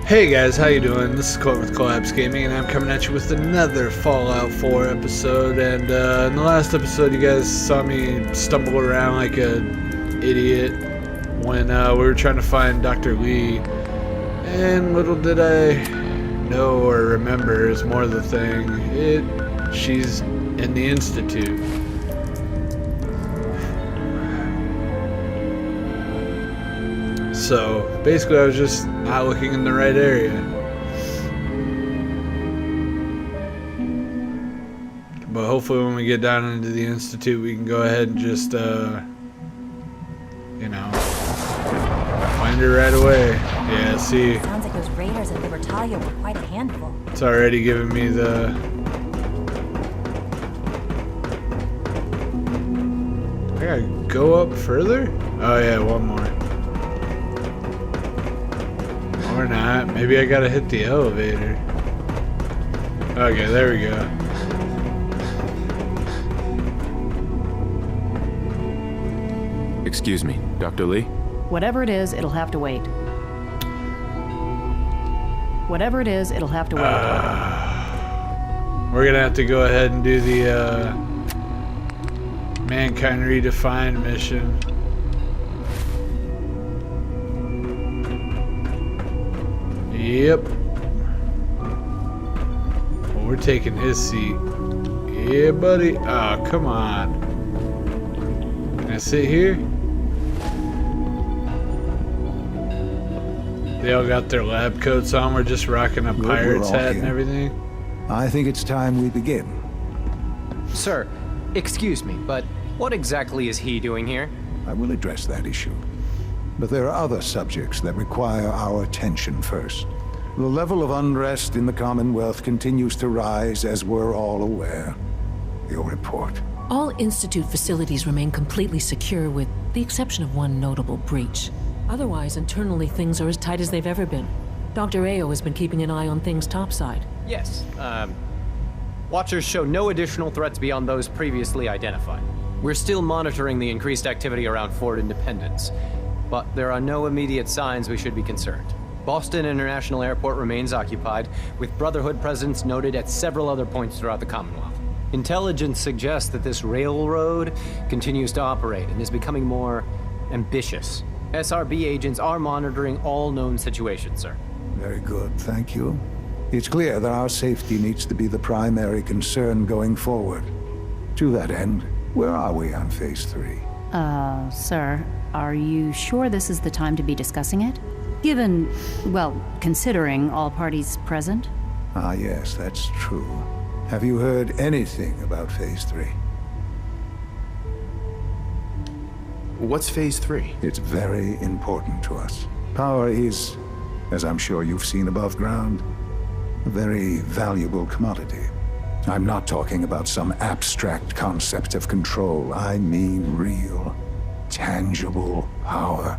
Hey guys, how you doing? This is Colt with Collapse Gaming, and I'm coming at you with another Fallout 4 episode. And in the last episode, you guys saw me stumble around like an idiot when we were trying to find Dr. Lee. And little did I know or remember is more the thing. She's in the Institute. So basically I was just not looking in the right area. But hopefully when we get down into the Institute we can go ahead and just find her right away. Yeah, see. Sounds like those raiders at Libertalia were quite a handful. It's already giving me the... I gotta go up further? Oh yeah, one more. Or not. Maybe I gotta hit the elevator. Okay, there we go. Excuse me, Dr. Lee? Whatever it is, it'll have to wait. Whatever it is, it'll have to wait. We're gonna have to go ahead and do the Mankind Redefined mission. Yep. Well, we're taking his seat. Yeah, buddy. Oh, come on. Can I sit here? They all got their lab coats on. We're just rocking a pirate's hat and everything. I think it's time we begin. Sir, excuse me, but what exactly is he doing here? I will address that issue. But there are other subjects that require our attention first. The level of unrest in the Commonwealth continues to rise, as we're all aware. Your report. All Institute facilities remain completely secure with the exception of one notable breach. Otherwise, internally, things are as tight as they've ever been. Dr. Ayo has been keeping an eye on things topside. Yes, Watchers show no additional threats beyond those previously identified. We're still monitoring the increased activity around Fort Independence, but there are no immediate signs we should be concerned. Boston International Airport remains occupied, with Brotherhood presence noted at several other points throughout the Commonwealth. Intelligence suggests that this railroad continues to operate and is becoming more ambitious. SRB agents are monitoring all known situations, sir. Very good, thank you. It's clear that our safety needs to be the primary concern going forward. To that end, where are we on Phase 3? Sir, are you sure this is the time to be discussing it? Given, well, considering all parties present? Ah, yes, that's true. Have you heard anything about Phase 3? What's Phase 3? It's very important to us. Power is, as I'm sure you've seen above ground, a very valuable commodity. I'm not talking about some abstract concept of control. I mean real, tangible power.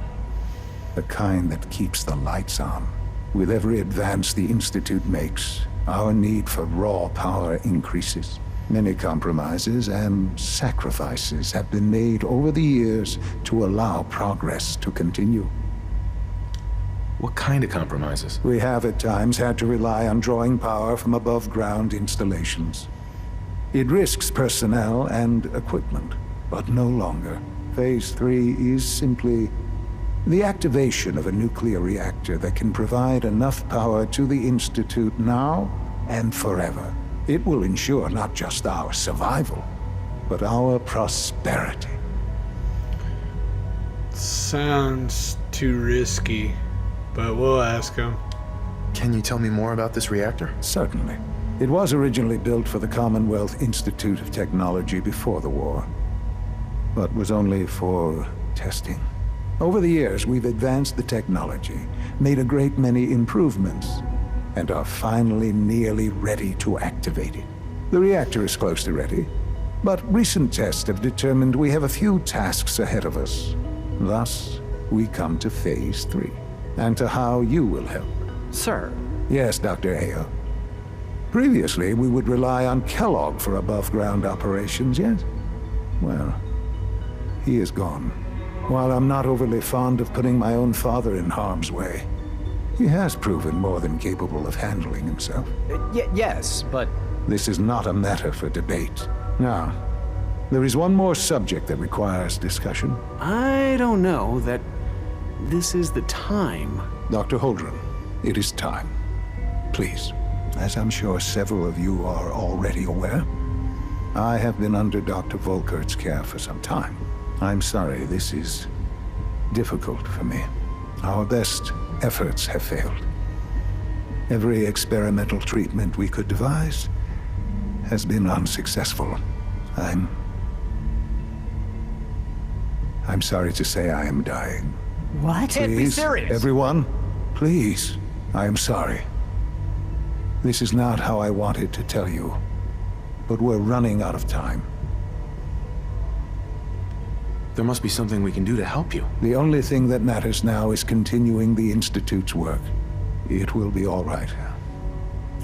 The kind that keeps the lights on. With every advance the Institute makes, our need for raw power increases. Many compromises and sacrifices have been made over the years to allow progress to continue. What kind of compromises? We have at times had to rely on drawing power from above-ground installations. It risks personnel and equipment, but no longer. Phase 3 is simply the activation of a nuclear reactor that can provide enough power to the Institute now and forever. It will ensure not just our survival, but our prosperity. Sounds too risky, but we'll ask him. Can you tell me more about this reactor? Certainly. It was originally built for the Commonwealth Institute of Technology before the war, but was only for testing. Over the years, we've advanced the technology, made a great many improvements, and are finally nearly ready to activate it. The reactor is close to ready, but recent tests have determined we have a few tasks ahead of us. Thus, we come to Phase 3, and to how you will help. Sir. Yes, Dr. Ayo. Previously, we would rely on Kellogg for above-ground operations, yes? Well, he is gone. While I'm not overly fond of putting my own father in harm's way, He has proven more than capable of handling himself. Yes, but This is not a matter for debate. Now, there is one more subject that requires discussion. I don't know that this is the time. Dr. Holdren, it is time. Please, as I'm sure several of you are already aware, I have been under Dr. Volkert's care for some time. I'm sorry, this is difficult for me. Our best efforts have failed. Every experimental treatment we could devise has been unsuccessful. I'm sorry to say I am dying. What? Can't be Please, serious. everyone, please, I am sorry. This is not how I wanted to tell you, but we're running out of time. There must be something we can do to help you. The only thing that matters now is continuing the Institute's work. It will be all right.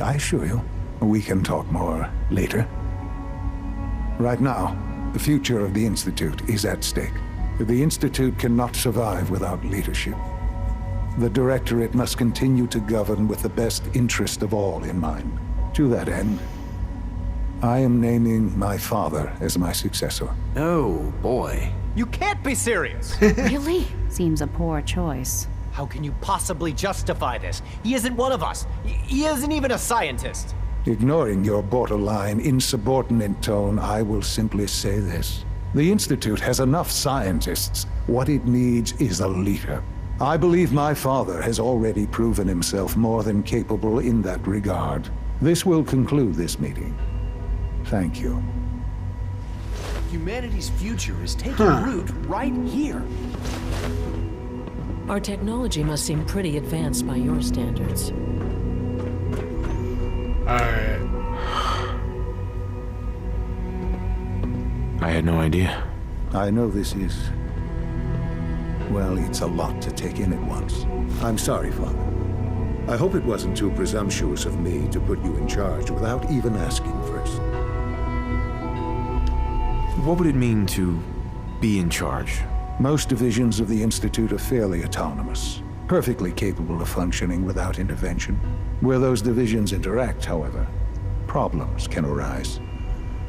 I assure you, we can talk more later. Right now, the future of the Institute is at stake. The Institute cannot survive without leadership. The Directorate must continue to govern with the best interest of all in mind. To that end, I am naming my father as my successor. Oh, boy. you can't be serious! Really? Seems a poor choice. How can you possibly justify this? He isn't one of us. He isn't even a scientist. Ignoring your borderline, insubordinate tone, I will simply say this. The Institute has enough scientists. What it needs is a leader. I believe my father has already proven himself more than capable in that regard. This will conclude this meeting. Thank you. Humanity's future is taking root right here. Our technology must seem pretty advanced by your standards. Alright. I had no idea. I know this is... well, it's a lot to take in at once. I'm sorry, Father. I hope it wasn't too presumptuous of me to put you in charge without even asking first. What would it mean to be in charge? Most divisions of the Institute are fairly autonomous, perfectly capable of functioning without intervention. Where those divisions interact, however, problems can arise.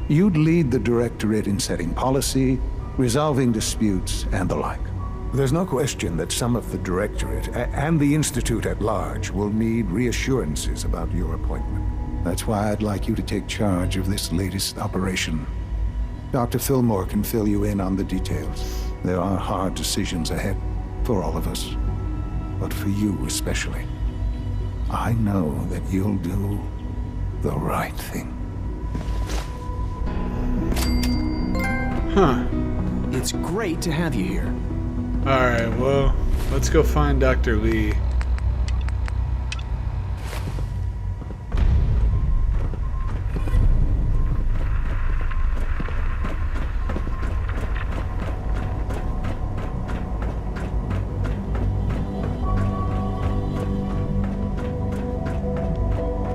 You'd lead the Directorate in setting policy, resolving disputes, and the like. There's no question that some of the Directorate and the Institute at large will need reassurances about your appointment. That's why I'd like you to take charge of this latest operation. Dr. Fillmore can fill you in on the details. There are hard decisions ahead for all of us, but for you especially. I know that you'll do the right thing. Huh. It's great to have you here. Alright, well, let's go find Dr. Lee.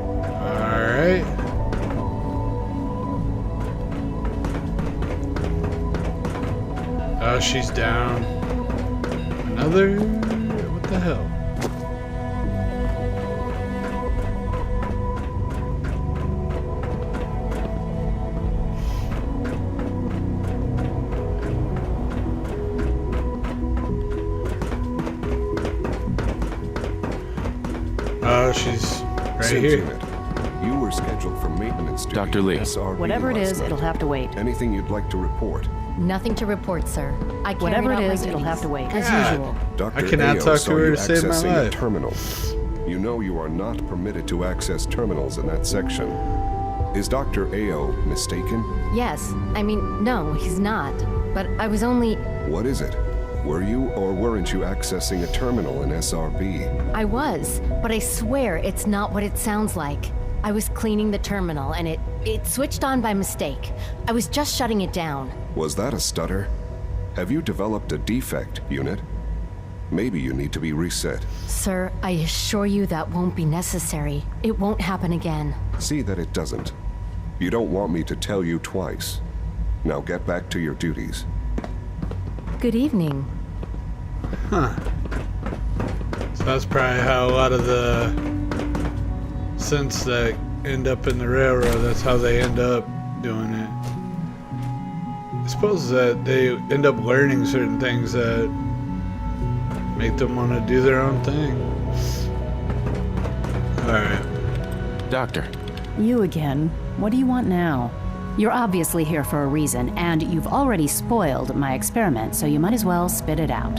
Alright. Oh, she's down. Another? What the hell? Oh, she's right Sims here. unit. You were scheduled for maintenance duty. Dr. Lee. SRB Whatever it last is, night. it'll have to wait. Anything you'd like to report? Nothing to report, sir. I carried Whatever out it my is, it'll duties, have to wait. as God. usual. Dr. I cannot Ayo talk saw to her you to save my accessing a life. terminal. You know you are not permitted to access terminals in that section. Is Dr. Ayo mistaken? Yes. I mean, no, he's not. But I was only... What is it? Were you or weren't you accessing a terminal in SRB? I was, but I swear it's not what it sounds like. I was cleaning the terminal and it switched on by mistake. I was just shutting it down. Was that a stutter? Have you developed a defect, unit? Maybe you need to be reset. Sir, I assure you that won't be necessary. It won't happen again. See that it doesn't. You don't want me to tell you twice. Now get back to your duties. Good evening. Huh. So that's probably how a lot of the synths that end up in the railroad, that's how they end up doing it. I suppose that they end up learning certain things that make them want to do their own thing. Alright. Doctor. You again. What do you want now? You're obviously here for a reason, and you've already spoiled my experiment, so you might as well spit it out.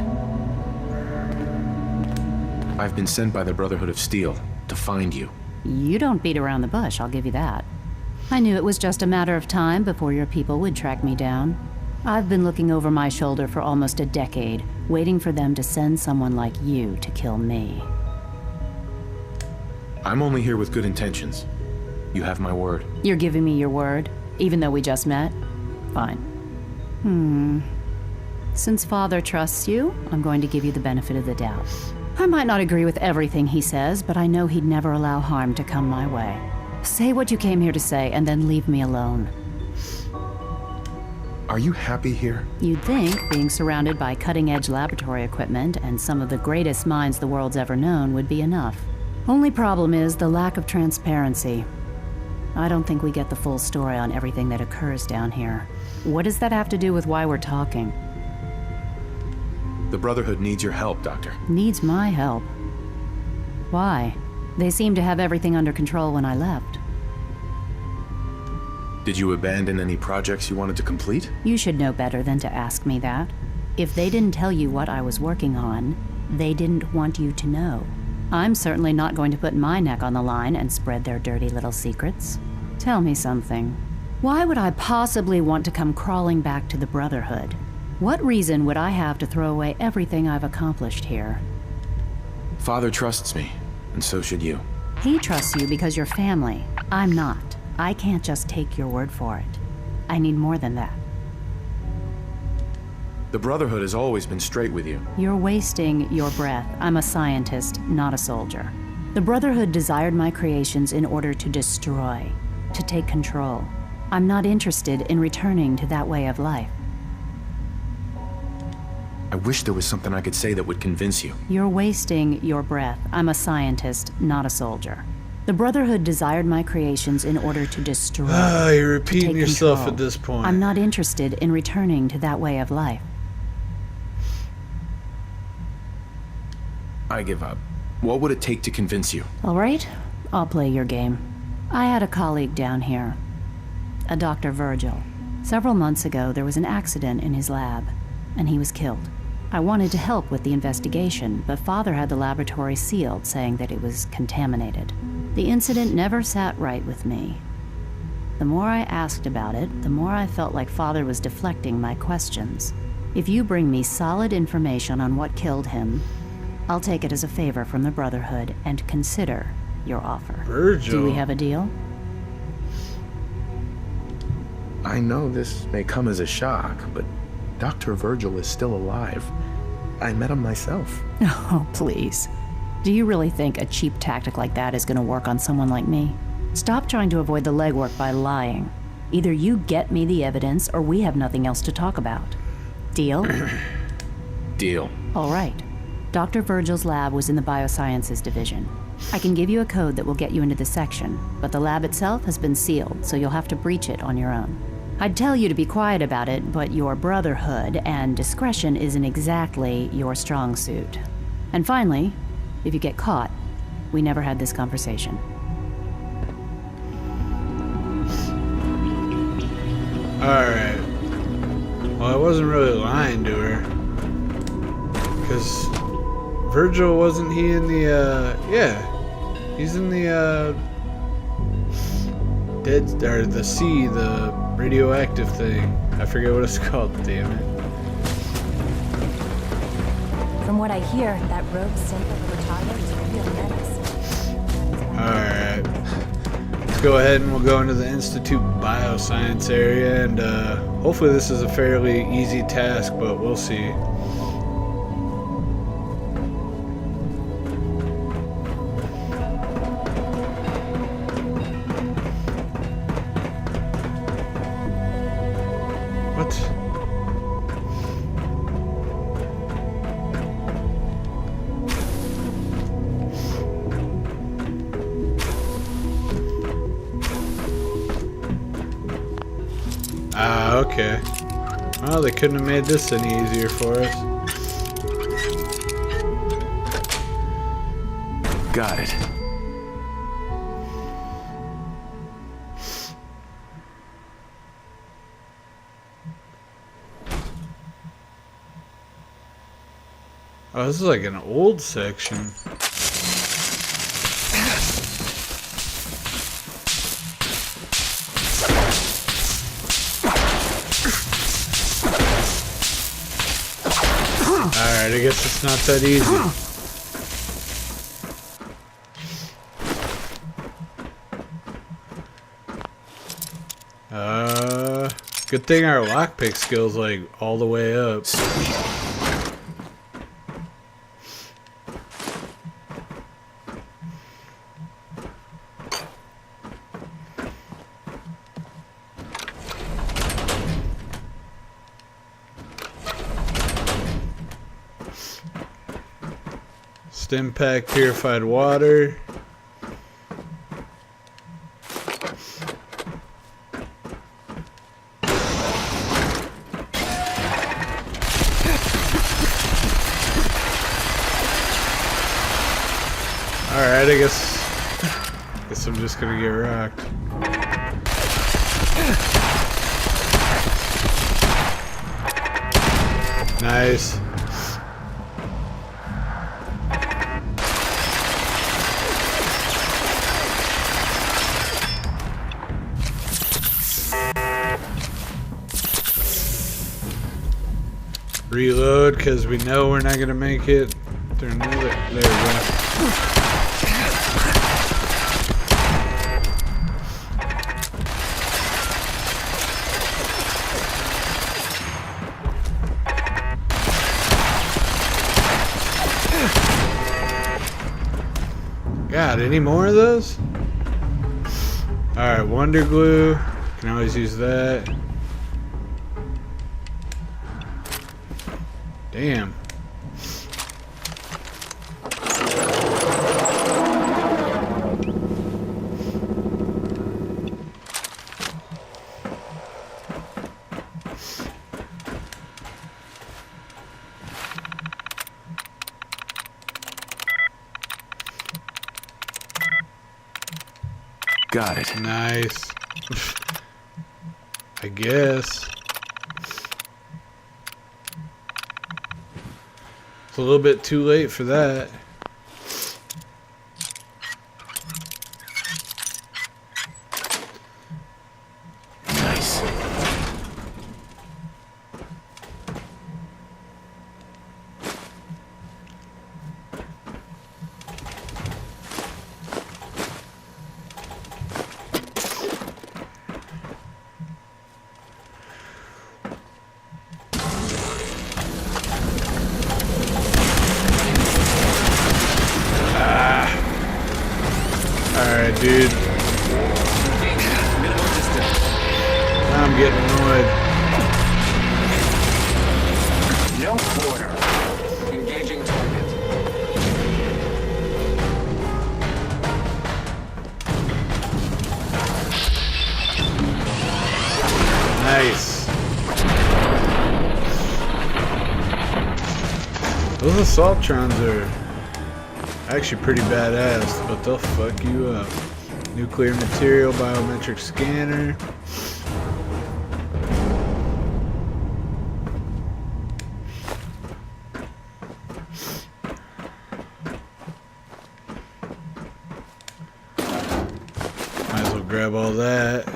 I've been sent by the Brotherhood of Steel to find you. You don't beat around the bush, I'll give you that. I knew it was just a matter of time before your people would track me down. I've been looking over my shoulder for almost a decade, waiting for them to send someone like you to kill me. I'm only here with good intentions. You have my word. You're giving me your word, even though we just met? Fine. Since Father trusts you, I'm going to give you the benefit of the doubt. I might not agree with everything he says, but I know he'd never allow harm to come my way. Say what you came here to say, and then leave me alone. Are you happy here? You'd think being surrounded by cutting-edge laboratory equipment and some of the greatest minds the world's ever known would be enough. Only problem is the lack of transparency. I don't think we get the full story on everything that occurs down here. What does that have to do with why we're talking? The Brotherhood needs your help, Doctor. Needs my help? Why? They seemed to have everything under control when I left. Did you abandon any projects you wanted to complete? You should know better than to ask me that. If they didn't tell you what I was working on, they didn't want you to know. I'm certainly not going to put my neck on the line and spread their dirty little secrets. Tell me something. Why would I possibly want to come crawling back to the Brotherhood? What reason would I have to throw away everything I've accomplished here? Father trusts me, and so should you. He trusts you because you're family. I'm not. I can't just take your word for it. I need more than that. The Brotherhood has always been straight with you. You're wasting your breath. I'm a scientist, not a soldier. The Brotherhood desired my creations in order to destroy, to take control. I'm not interested in returning to that way of life. I wish there was something I could say that would convince you. You're wasting your breath. I'm a scientist, not a soldier. The Brotherhood desired my creations in order to destroy. You're repeating yourself control. at this point. I'm not interested in returning to that way of life. I give up. What would it take to convince you? All right, I'll play your game. I had a colleague down here, a Dr. Virgil. Several months ago, there was an accident in his lab, and he was killed. I wanted to help with the investigation, but Father had the laboratory sealed, saying that it was contaminated. The incident never sat right with me. The more I asked about it, the more I felt like Father was deflecting my questions. If you bring me solid information on what killed him, I'll take it as a favor from the Brotherhood and consider your offer. Virgil. Do we have a deal? I know this may come as a shock, but Dr. Virgil is still alive. I met him myself. Oh, please. Do you really think a cheap tactic like that is going to work on someone like me? Stop trying to avoid the legwork by lying. Either you get me the evidence, or we have nothing else to talk about. Deal? Deal. All right. Dr. Virgil's lab was in the Biosciences Division. I can give you a code that will get you into the section, but the lab itself has been sealed, so you'll have to breach it on your own. I'd tell you to be quiet about it, but your Brotherhood and discretion isn't exactly your strong suit. And finally, if you get caught, we never had this conversation. Alright. Well, I wasn't really lying to her. Because Virgil, wasn't he in the, yeah. He's in the, dead, or the sea, the radioactive thing. I forget what it's called, damn it. From what I hear, that rogue synth of Cortado is a real menace. Alright. Let's go ahead and we'll go into the Institute Bioscience area, and hopefully this is a fairly easy task, but we'll see. Ah, okay. Well, they couldn't have made this any easier for us. Got it. Oh, this is like an old section. Alright, I guess it's not that easy. Good thing our lockpick skill's like all the way up. Stim pack, purified water. Alright, I guess I'm just gonna get rocked. Nice. Reload, because we know we're not gonna make it. There we go. God, any more of those? Alright, Wonder Glue. Can always use that. Damn. Got it. Nice. I guess. It's a little bit too late for that. Nice. Alright, dude. Now I'm getting annoyed. No quarter. Engaging target. Nice. Those assaultrons are actually pretty badass, but they'll fuck you up. Nuclear material, biometric scanner. Might as well grab all that.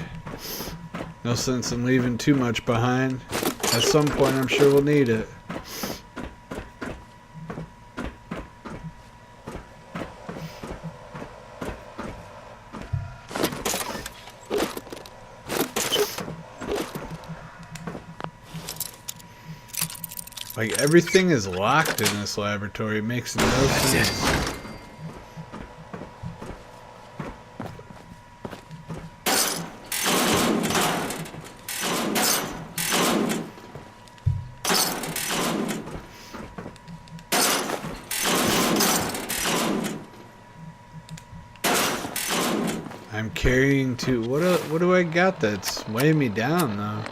No sense in leaving too much behind. At some point, I'm sure we'll need it. Like, everything is locked in this laboratory. It makes no sense. I'm carrying two. What do I got that's weighing me down though?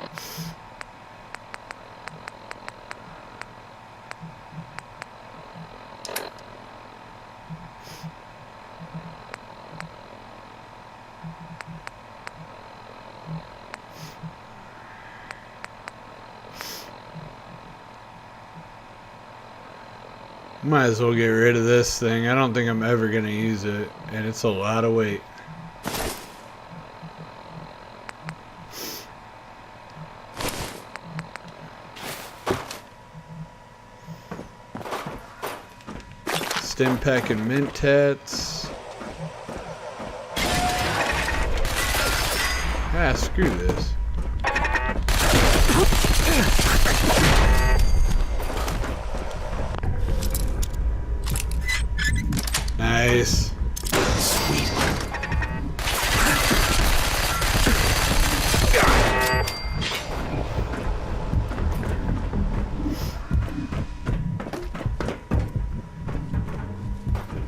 Might as well get rid of this thing. I don't think I'm ever gonna use it, and it's a lot of weight. Stim pack and mint tats. Ah, screw this. Nice. Sweet.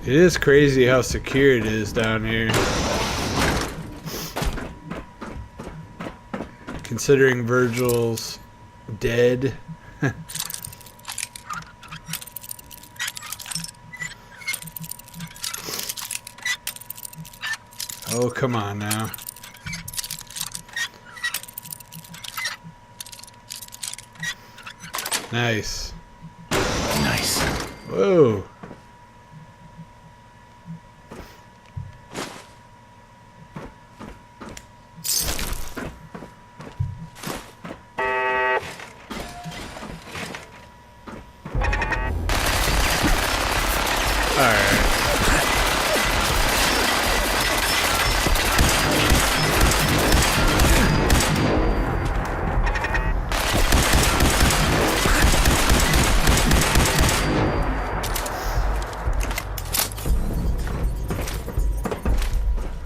It is crazy how secure it is down here. Considering Virgil's dead. Oh, come on now. Nice. Nice. Whoa.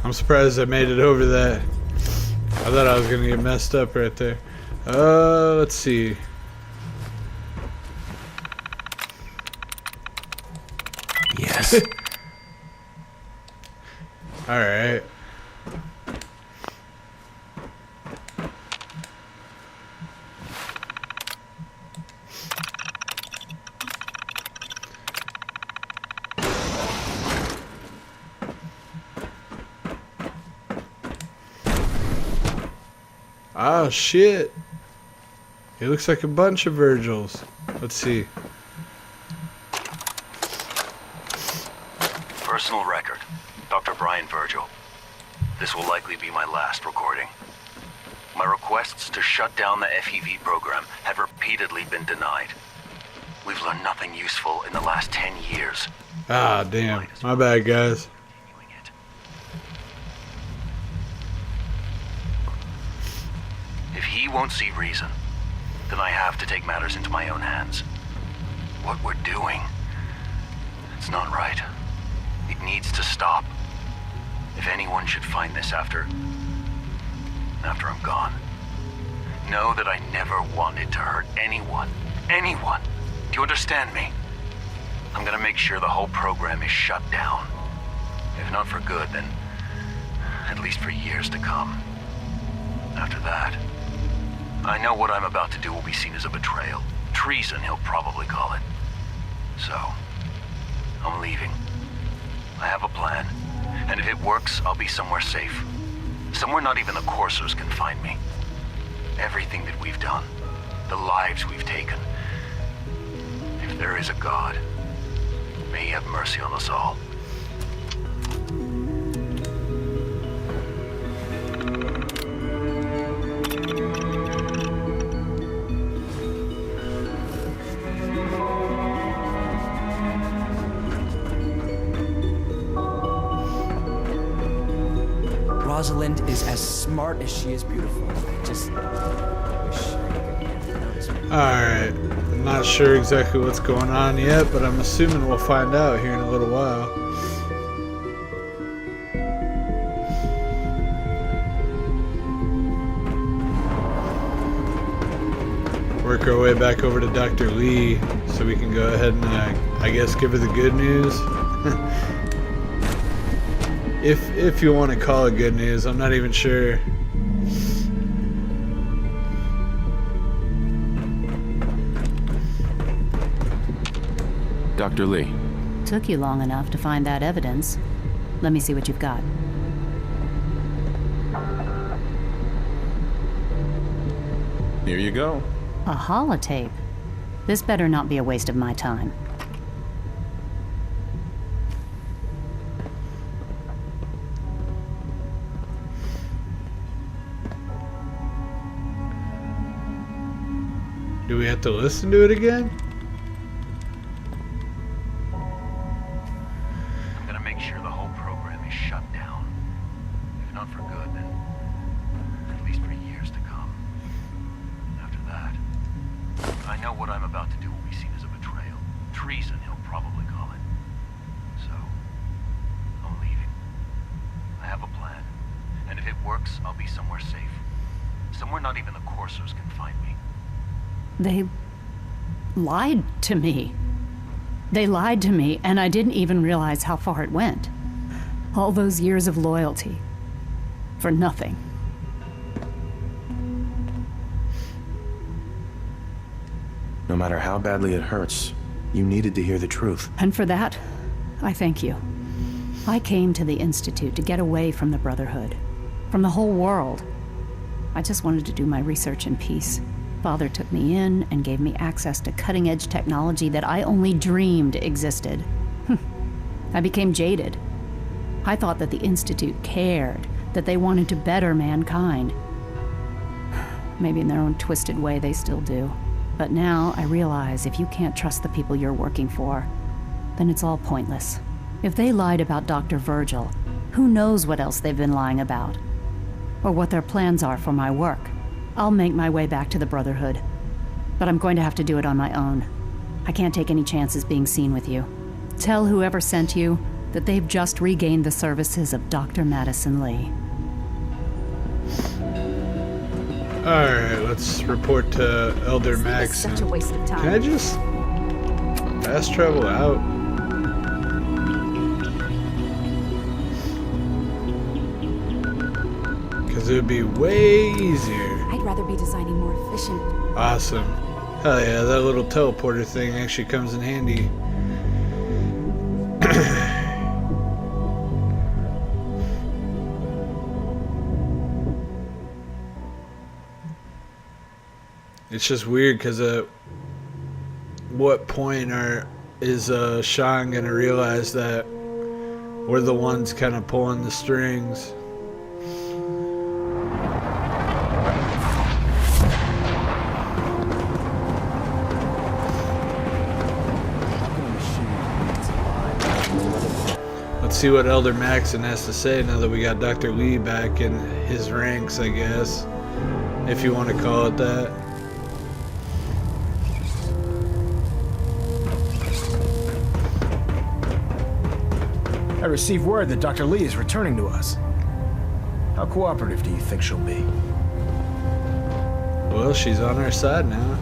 I'm surprised I made it over that. I thought I was gonna get messed up right there. Let's see. Yes. Alright. Oh shit. It looks like a bunch of Virgils. Let's see. Personal record. Dr. Brian Virgil. This will likely be my last recording. My requests to shut down the FEV program have repeatedly been denied. We've learned nothing useful in the last 10 years. Ah, damn. My bad, guys. If he won't see reason, then I have to take matters into my own hands. What we're doing, it's not right. It needs to stop. If anyone should find this after I'm gone, know that I never wanted to hurt anyone. Anyone. Do you understand me? I'm gonna make sure the whole program is shut down. If not for good, then at least for years to come. After that, I know what I'm about to do will be seen as a betrayal. Treason, he'll probably call it. So, I'm leaving. I have a plan, and if it works, I'll be somewhere safe. Somewhere not even the coursers can find me. Everything that we've done, the lives we've taken. If there is a God, may he have mercy on us all. Rosalind is as smart as she is beautiful. I just wish I could notice me. Alright. I'm not sure exactly what's going on yet, but I'm assuming we'll find out here in a little while. Work our way back over to Dr. Lee so we can go ahead and, I guess, give her the good news. If you want to call it good news, I'm not even sure. Dr. Lee. Took you long enough to find that evidence. Let me see what you've got. Here you go. A holotape. This better not be a waste of my time. Do we have to listen to it again? I'm gonna make sure the whole program is shut down. If not for good, then at least for years to come. After that, I know what I'm about to do will be seen as a betrayal. Treason, he'll probably call it. So, I'm leaving. I have a plan. And if it works, I'll be somewhere safe. Somewhere not even the Coursers can find me. They lied to me. They lied to me, and I didn't even realize how far it went. All those years of loyalty. For nothing. No matter how badly it hurts, you needed to hear the truth. And for that, I thank you. I came to the Institute to get away from the Brotherhood. From the whole world. I just wanted to do my research in peace. Father took me in and gave me access to cutting-edge technology that I only dreamed existed. I became jaded. I thought that the Institute cared, that they wanted to better mankind. Maybe in their own twisted way they still do. But now I realize if you can't trust the people you're working for, then it's all pointless. If they lied about Dr. Virgil, who knows what else they've been lying about? Or what their plans are for my work. I'll make my way back to the Brotherhood. But I'm going to have to do it on my own. I can't take any chances being seen with you. Tell whoever sent you that they've just regained the services of Dr. Madison Lee. Alright, let's report to Elder Max. Such a waste of time. Can I just fast travel out? Because it would be way easier. I'd rather be designing more efficient. Awesome. Hell yeah, that little teleporter thing actually comes in handy. It's just weird because at what point is Sean gonna realize that we're the ones kind of pulling the strings? Let's see what Elder Maxon has to say now that we got Dr. Lee back in his ranks, I guess, if you want to call it that. I received word that Dr. Lee is returning to us. How cooperative do you think she'll be? Well, she's on our side now.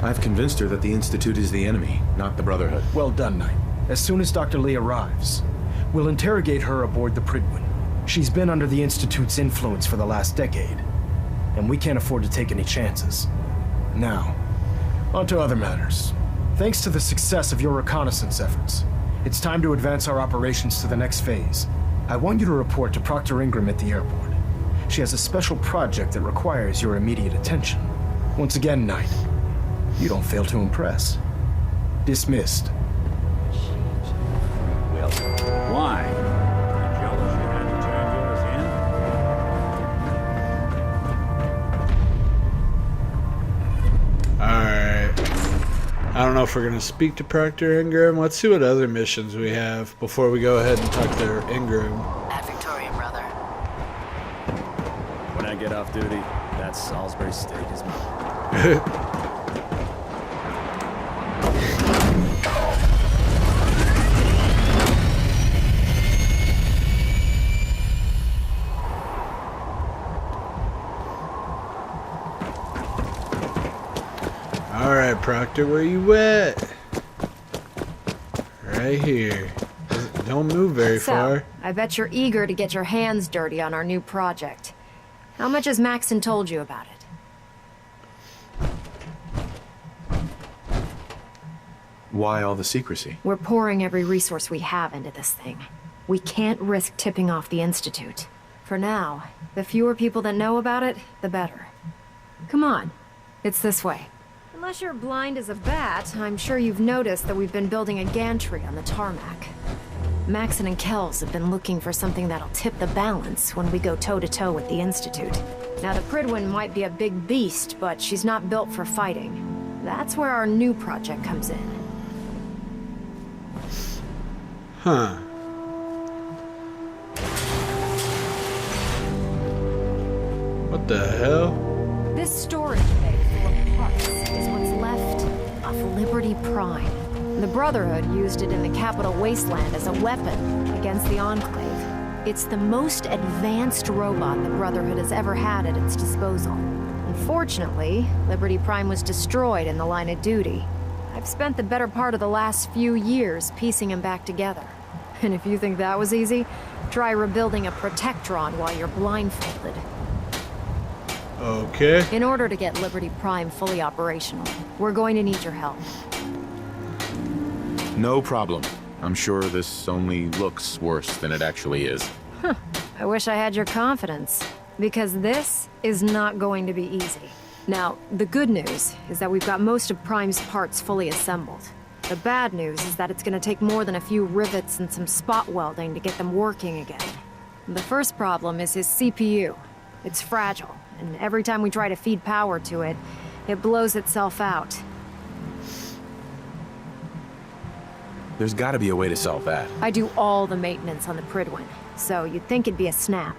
I've convinced her that the Institute is the enemy, not the Brotherhood. Well done, Knight. As soon as Dr. Lee arrives, we'll interrogate her aboard the Prydwen. She's been under the Institute's influence for the last decade, and we can't afford to take any chances. Now, on to other matters. Thanks to the success of your reconnaissance efforts, it's time to advance our operations to the next phase. I want you to report to Proctor Ingram at the airport. She has a special project that requires your immediate attention. Once again, Knight, you don't fail to impress. Dismissed. Why? Jealous you had to turn yours in? Alright. I don't know if we're going to speak to Proctor Ingram. Let's see what other missions we have before we go ahead and talk to Ingram. At Victoria, brother. When I get off duty, that Salisbury steak is mine. Alright, Proctor, where you at? Right here. Don't move very far. I bet you're eager to get your hands dirty on our new project. How much has Maxon told you about it? Why all the secrecy? We're pouring every resource we have into this thing. We can't risk tipping off the Institute. For now, the fewer people that know about it, the better. Come on, it's this way. Unless you're blind as a bat, I'm sure you've noticed that we've been building a gantry on the tarmac. Maxon and Kells have been looking for something that'll tip the balance when we go toe-to-toe with the Institute. Now, the Prydwen might be a big beast, but she's not built for fighting. That's where our new project comes in. Huh. What the hell? This storage bay full of parts is what's left of Liberty Prime. The Brotherhood used it in the Capital Wasteland as a weapon against the Enclave. It's the most advanced robot the Brotherhood has ever had at its disposal. Unfortunately, Liberty Prime was destroyed in the line of duty. I've spent the better part of the last few years piecing him back together. And if you think that was easy, try rebuilding a Protectron while you're blindfolded. Okay. In order to get Liberty Prime fully operational, we're going to need your help. No problem. I'm sure this only looks worse than it actually is. Huh. I wish I had your confidence, because this is not going to be easy. Now, the good news is that we've got most of Prime's parts fully assembled. The bad news is that it's going to take more than a few rivets and some spot welding to get them working again. The first problem is his CPU. It's fragile, and every time we try to feed power to it, it blows itself out. There's gotta be a way to solve that. I do all the maintenance on the Prydwen, so you'd think it'd be a snap.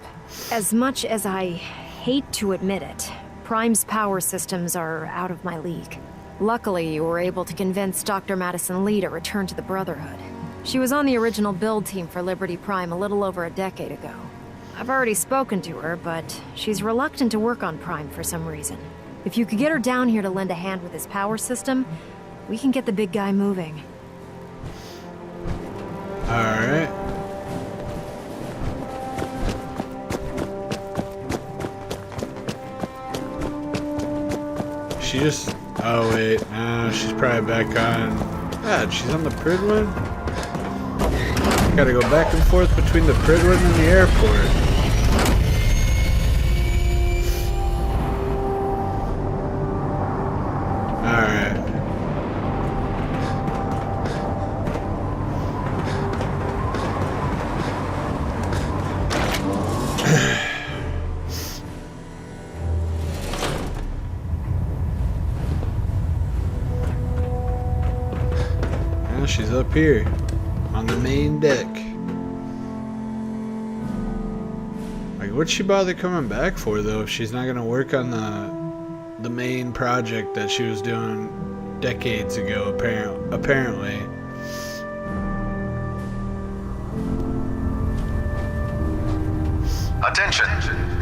As much as I hate to admit it, Prime's power systems are out of my league. Luckily, you were able to convince Dr. Madison Lee to return to the Brotherhood. She was on the original build team for Liberty Prime a little over a decade ago. I've already spoken to her, but she's reluctant to work on Prime for some reason. If you could get her down here to lend a hand with his power system, we can get the big guy moving. Alright. She just... Oh, wait. No, she's probably back on... God, she's on the Prydwen? Gotta go back and forth between the Prydwen and the airport. Alright. Well, she's up here on the main deck. Like, what'd she bother coming back for, though, if she's not gonna work on the main project that she was doing decades ago, apparently. Attention!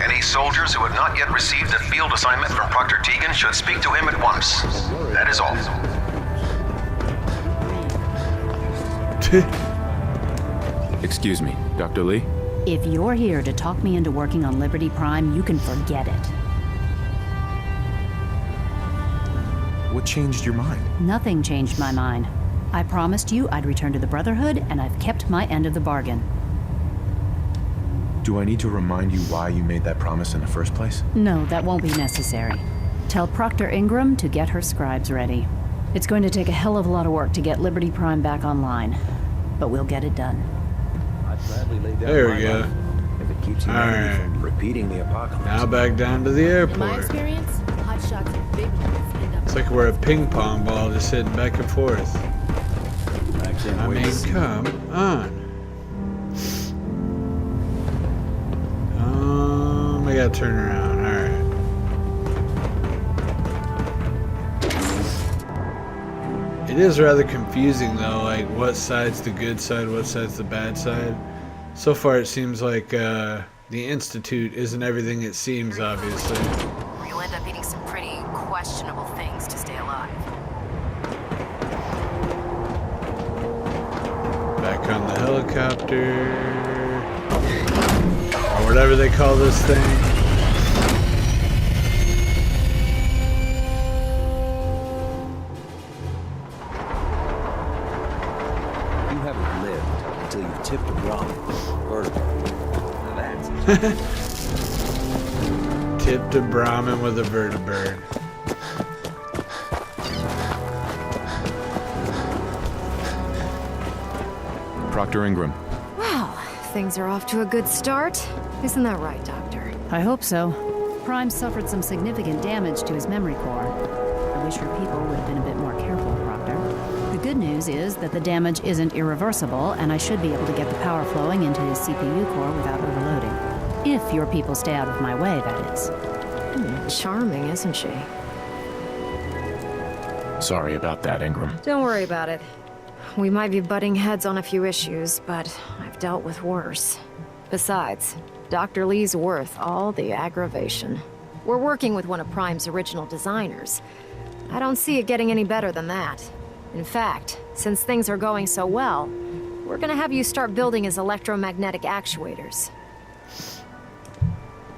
Any soldiers who have not yet received a field assignment from Proctor Tegan should speak to him at once. That is all. Excuse me, Dr. Lee? If you're here to talk me into working on Liberty Prime, you can forget it. What changed your mind? Nothing changed my mind. I promised you I'd return to the Brotherhood, and I've kept my end of the bargain. Do I need to remind you why you made that promise in the first place? No, that won't be necessary. Tell Proctor Ingram to get her scribes ready. It's going to take a hell of a lot of work to get Liberty Prime back online, but we'll get it done. I'd gladly lay down There we my go. life if it keeps humanity from repeating the apocalypse. Now back down to the In my airport. experience, hot shots and big ones end up... It's like we're a ping pong ball just hitting back and forth. I can't I wait to mean, see come on. I gotta turn around. Alright. It is rather confusing, though, like what side's the good side, what side's the bad side. So far, it seems like the Institute isn't everything it seems, obviously. Or you'll end up eating some pretty questionable things to stay alive. Back on the helicopter. Or whatever they call this thing. You haven't lived until you've tipped a ramen vertical. That's Tipped a Brahmin with a vertibird. Proctor Ingram, things are off to a good start. Isn't that right, Doctor? I hope so. Prime suffered some significant damage to his memory core. I wish your people would have been a bit more careful, Proctor. The good news is that the damage isn't irreversible, and I should be able to get the power flowing into his CPU core without overloading. If your people stay out of my way, that is. Charming, isn't she? Sorry about that, Ingram. Don't worry about it. We might be butting heads on a few issues, but I've dealt with worse. Besides, Dr. Lee's worth all the aggravation. We're working with one of Prime's original designers. I don't see it getting any better than that. In fact, since things are going so well, we're gonna have you start building his electromagnetic actuators.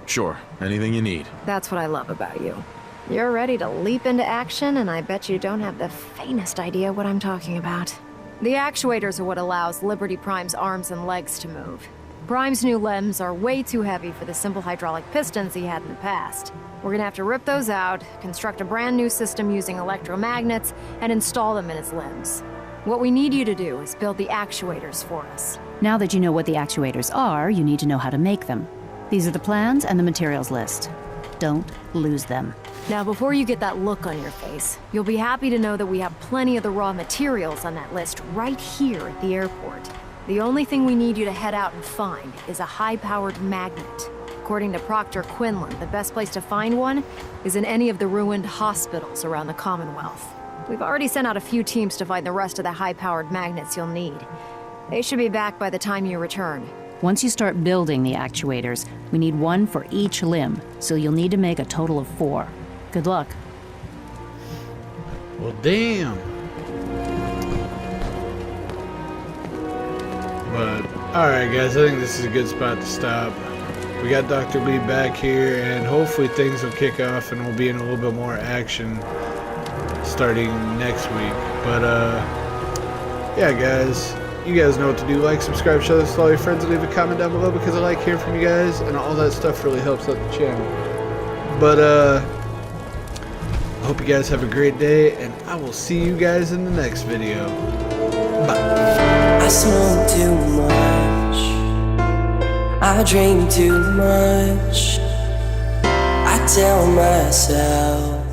Sure, anything you need. That's what I love about you. You're ready to leap into action, and I bet you don't have the faintest idea what I'm talking about. The actuators are what allows Liberty Prime's arms and legs to move. Prime's new limbs are way too heavy for the simple hydraulic pistons he had in the past. We're gonna have to rip those out, construct a brand new system using electromagnets, and install them in his limbs. What we need you to do is build the actuators for us. Now that you know what the actuators are, you need to know how to make them. These are the plans and the materials list. Don't lose them. Now, before you get that look on your face, you'll be happy to know that we have plenty of the raw materials on that list right here at the airport. The only thing we need you to head out and find is a high-powered magnet. According to Proctor Quinlan, the best place to find one is in any of the ruined hospitals around the Commonwealth. We've already sent out a few teams to find the rest of the high-powered magnets you'll need. They should be back by the time you return. Once you start building the actuators, we need one for each limb, so you'll need to make a total of 4. Good luck. Well, damn. But, alright guys, I think this is a good spot to stop. We got Dr. Lee back here, and hopefully things will kick off and we'll be in a little bit more action starting next week. But, yeah guys, you guys know what to do. Like, subscribe, share this with all your friends, and leave a comment down below because I like hearing from you guys, and all that stuff really helps out the channel. But, I hope you guys have a great day, and I will see you guys in the next video. Bye. I smoke too much, I drink too much, I tell myself